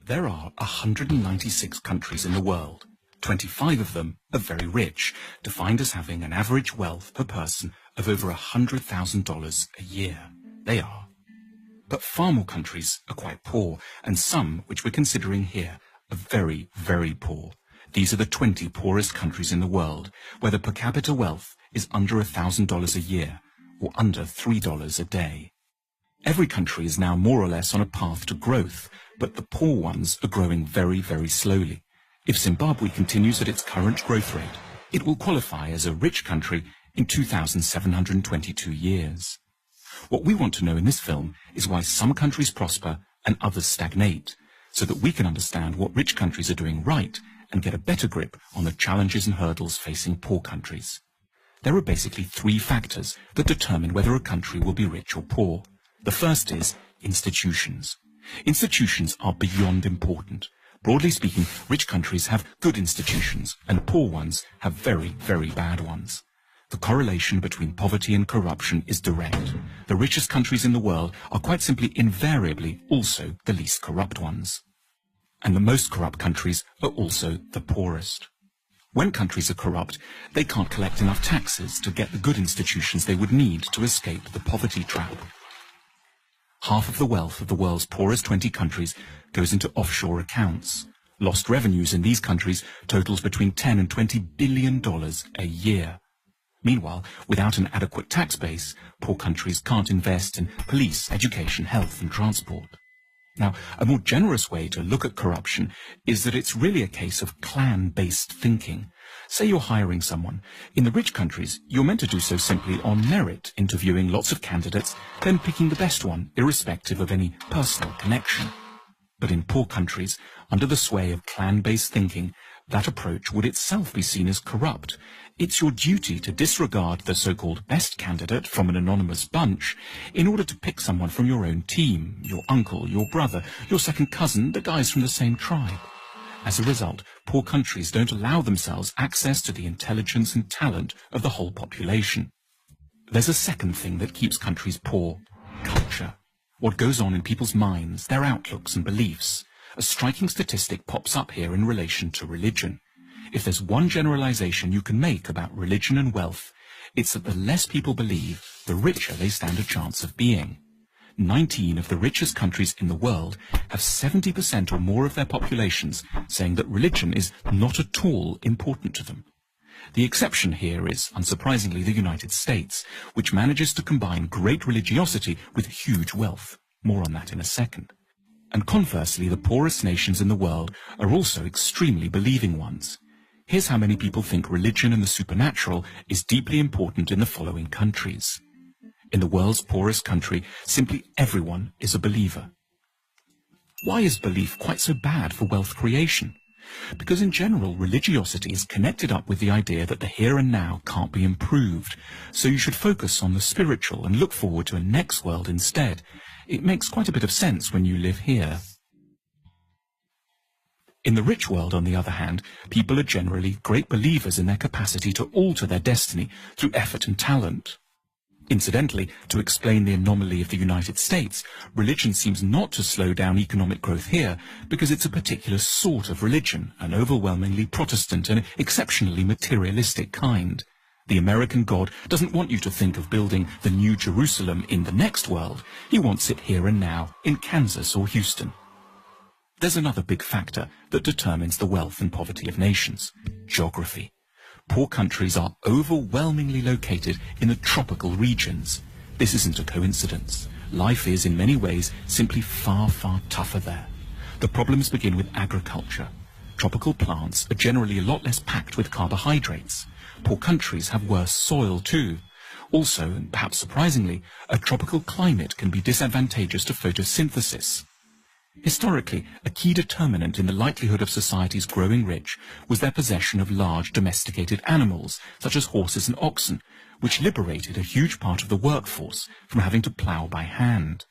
There are 196 countries in the world. 25 of them are very rich, defined as having an average wealth per person of over $100,000 a year. They are. But far more countries are quite poor, and some, which we're considering here, are very, very poor. These are the 20 poorest countries in the world, where the per capita wealth is under $1,000 a year, or under $3 a day. Every country is now more or less on a path to growth, but the poor ones are growing very, very slowly. If Zimbabwe continues at its current growth rate, it will qualify as a rich country in 2,722 years. What we want to know in this film is why some countries prosper and others stagnate, so that we can understand what rich countries are doing right and get a better grip on the challenges and hurdles facing poor countries. There are basically three factors that determine whether a country will be rich or poor. The first is institutions. Institutions are beyond important. Broadly speaking, rich countries have good institutions, and poor ones have very, very bad ones. The correlation between poverty and corruption is direct. The richest countries in the world are quite simply invariably also the least corrupt ones. And the most corrupt countries are also the poorest. When countries are corrupt, they can't collect enough taxes to get the good institutions they would need to escape the poverty trap. Half of the wealth of the world's poorest 20 countries goes into offshore accounts. Lost revenues in these countries totals between $10 and $20 billion a year. Meanwhile, without an adequate tax base, poor countries can't invest in police, education, health and transport. Now, a more generous way to look at corruption is that it's really a case of clan-based thinking. Say you're hiring someone. In the rich countries, you're meant to do so simply on merit, interviewing lots of candidates, then picking the best one, irrespective of any personal connection. But in poor countries, under the sway of clan-based thinking, that approach would itself be seen as corrupt. It's your duty to disregard the so-called best candidate from an anonymous bunch in order to pick someone from your own team, your uncle, your brother, your second cousin, the guys from the same tribe. As a result, poor countries don't allow themselves access to the intelligence and talent of the whole population. There's a second thing that keeps countries poor: culture. What goes on in people's minds, their outlooks and beliefs. A striking statistic pops up here in relation to religion. If there's one generalization you can make about religion and wealth, it's that the less people believe, the richer they stand a chance of being. 19 of the richest countries in the world have 70% or more of their populations saying that religion is not at all important to them. The exception here is, unsurprisingly, the United States, which manages to combine great religiosity with huge wealth. More on that in a second. And conversely, the poorest nations in the world are also extremely believing ones. Here's how many people think religion and the supernatural is deeply important in the following countries. In the world's poorest country, simply everyone is a believer. Why is belief quite so bad for wealth creation? Because in general, religiosity is connected up with the idea that the here and now can't be improved, so you should focus on the spiritual and look forward to a next world instead. It makes quite a bit of sense when you live here. In the rich world, on the other hand, people are generally great believers in their capacity to alter their destiny through effort and talent. Incidentally, to explain the anomaly of the United States, religion seems not to slow down economic growth here because it's a particular sort of religion, an overwhelmingly Protestant and exceptionally materialistic kind. The American God doesn't want you to think of building the New Jerusalem in the next world. He wants it here and now, in Kansas or Houston. There's another big factor that determines the wealth and poverty of nations: geography. Poor countries are overwhelmingly located in the tropical regions. This isn't a coincidence. Life is, in many ways, simply far, far tougher there. The problems begin with agriculture. Tropical plants are generally a lot less packed with carbohydrates. Poor countries have worse soil too. Also, and perhaps surprisingly, a tropical climate can be disadvantageous to photosynthesis. Historically, a key determinant in the likelihood of societies growing rich was their possession of large domesticated animals, such as horses and oxen, which liberated a huge part of the workforce from having to plough by hand.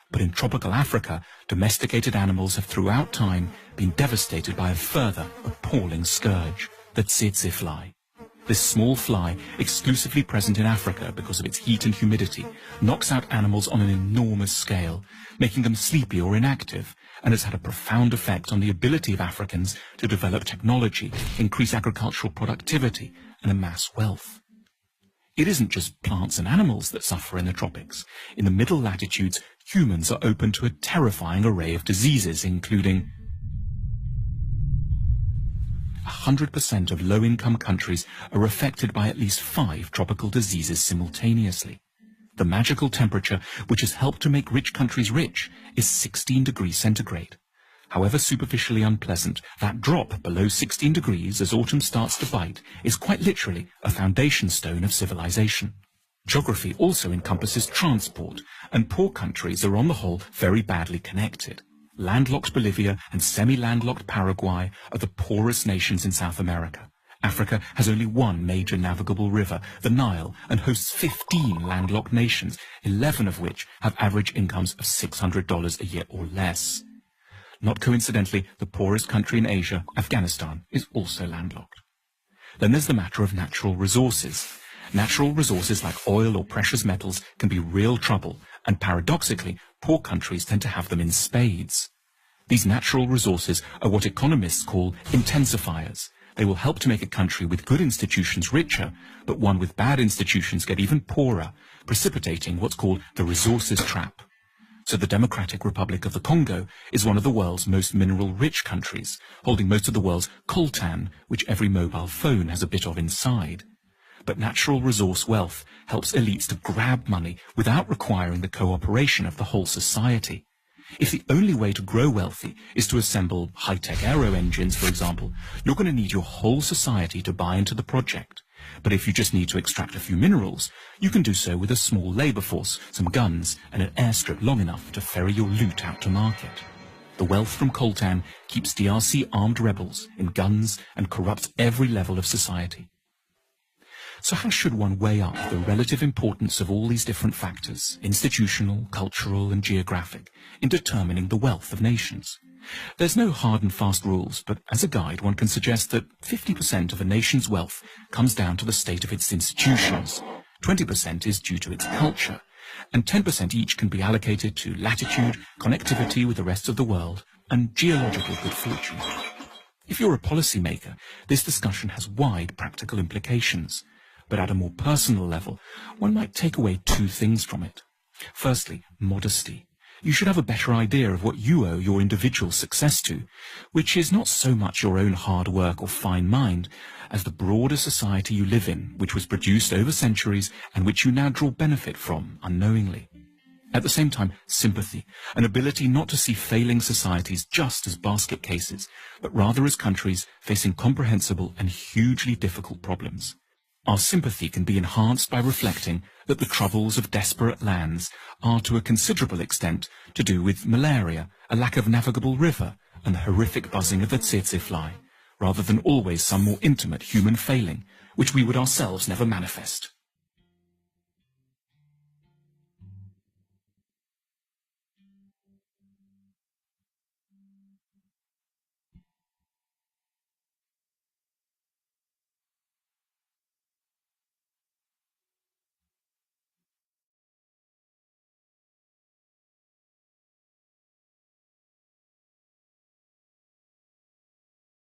But in tropical Africa, domesticated animals have throughout time been devastated by a further appalling scourge, the tsetse fly. This small fly, exclusively present in Africa because of its heat and humidity, knocks out animals on an enormous scale, making them sleepy or inactive, and has had a profound effect on the ability of Africans to develop technology, increase agricultural productivity, and amass wealth. It isn't just plants and animals that suffer in the tropics. In the middle latitudes, humans are open to a terrifying array of diseases, including 100% of low-income countries are affected by at least 5 tropical diseases simultaneously. The magical temperature, which has helped to make rich countries rich, is 16 degrees centigrade. However superficially unpleasant, that drop below 16 degrees as autumn starts to bite is quite literally a foundation stone of civilization. Geography also encompasses transport, and poor countries are on the whole very badly connected. Landlocked Bolivia and semi-landlocked Paraguay are the poorest nations in South America. Africa has only one major navigable river, the Nile, and hosts 15 landlocked nations, 11 of which have average incomes of $600 a year or less. Not coincidentally, the poorest country in Asia, Afghanistan, is also landlocked. Then there's the matter of natural resources. Natural resources like oil or precious metals can be real trouble, and paradoxically, poor countries tend to have them in spades. These natural resources are what economists call intensifiers. They will help to make a country with good institutions richer, but one with bad institutions get even poorer, precipitating what's called the resources trap. So the Democratic Republic of the Congo is one of the world's most mineral-rich countries, holding most of the world's coltan, which every mobile phone has a bit of inside. But natural resource wealth helps elites to grab money without requiring the cooperation of the whole society. If the only way to grow wealthy is to assemble high-tech aero engines, for example, you're going to need your whole society to buy into the project. But if you just need to extract a few minerals, you can do so with a small labor force, some guns, and an airstrip long enough to ferry your loot out to market. The wealth from coltan keeps DRC armed rebels in guns and corrupts every level of society. So how should one weigh up the relative importance of all these different factors, institutional, cultural, and geographic, in determining the wealth of nations? There's no hard and fast rules, but as a guide one can suggest that 50% of a nation's wealth comes down to the state of its institutions, 20% is due to its culture, and 10% each can be allocated to latitude, connectivity with the rest of the world, and geological good fortune. If you're a policymaker, this discussion has wide practical implications, but at a more personal level, one might take away 2 things from it. Firstly, modesty. You should have a better idea of what you owe your individual success to, which is not so much your own hard work or fine mind, as the broader society you live in, which was produced over centuries and which you now draw benefit from unknowingly. At the same time, sympathy, an ability not to see failing societies just as basket cases, but rather as countries facing comprehensible and hugely difficult problems. Our sympathy can be enhanced by reflecting that the troubles of desperate lands are to a considerable extent to do with malaria, a lack of navigable river, and the horrific buzzing of the tsetse fly, rather than always some more intimate human failing, which we would ourselves never manifest.